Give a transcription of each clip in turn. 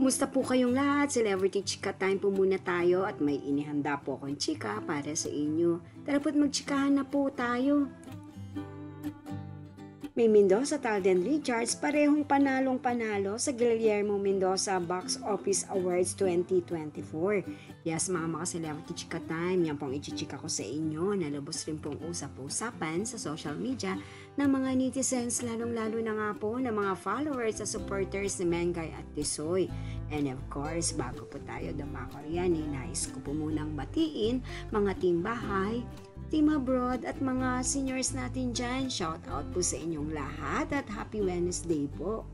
Kumusta po kayong lahat? Celebrity Chika Time po muna tayo at may inihanda po akong chika para sa inyo. Tara po't magchikahan na po tayo. May Mendoza at Alden Richards parehong panalong-panalo sa Guillermo Mendoza Box Office Awards 2024. Yes, mga celebrity chika time, yan pong ichichika ko sa inyo. Nalabos rin pong usap-usapan sa social media ng mga netizens, lalong-lalo na nga po ng mga followers at supporters ni Mengay at Tisoy. And of course, bago po tayo dumako riyan, nais ko po munang batiin mga team bahay, team abroad at mga seniors natin dyan. Shout out po sa inyong lahat at happy Wednesday po.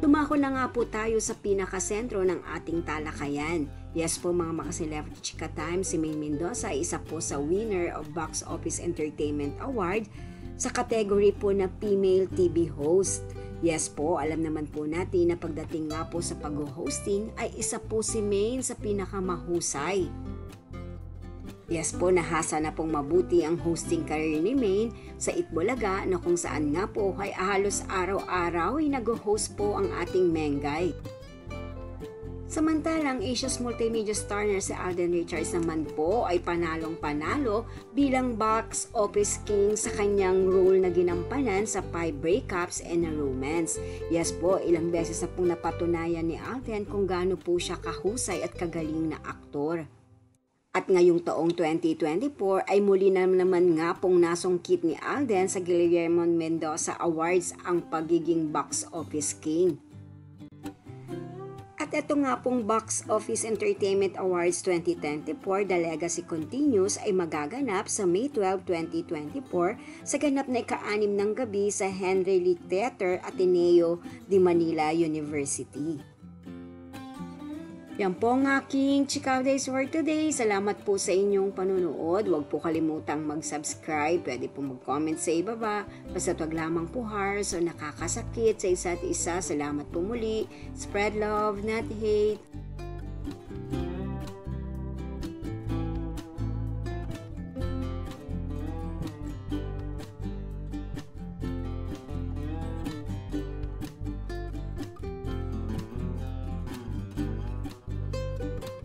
Tumako na nga po tayo sa pinakasentro ng ating talakayan. Yes po mga celebrity chika time, si May Mendoza ay isa po sa winner of Box Office Entertainment Award sa category po na Female TV Host. Yes po, alam naman po natin na pagdating nga po sa pag-hosting ay isa po si May sa pinakamahusay. Yes po, nahasa na pong mabuti ang hosting career ni Maine sa Itbulaga na kung saan nga po ay halos araw-araw ay nag-host po ang ating Mengay. Samantalang Asia's multimedia star na si Alden Richards naman po ay panalong-panalo bilang box office king sa kanyang role na ginampanan sa 5 breakups and a romance. Yes po, ilang beses na pong napatunayan ni Alden kung gaano po siya kahusay at kagaling na aktor. At ngayong taong 2024 ay muli na naman nga pong nasungkit ni Alden sa Guillermo Mendoza Awards ang pagiging box office king. At ito nga pong Box Office Entertainment Awards 2024, The Legacy Continues ay magaganap sa May 12, 2024 sa ganap na ika-6 ng gabi sa Henry Lee Theater, Ateneo de Manila University. Yan po ang aking Chika Days for today. Salamat po sa inyong panunood. Huwag po kalimutang mag-subscribe. Pwede po mag-comment sa ibaba. Basta wag lamang po harsh o nakakasakit sa isa't isa. Salamat po muli. Spread love, not hate.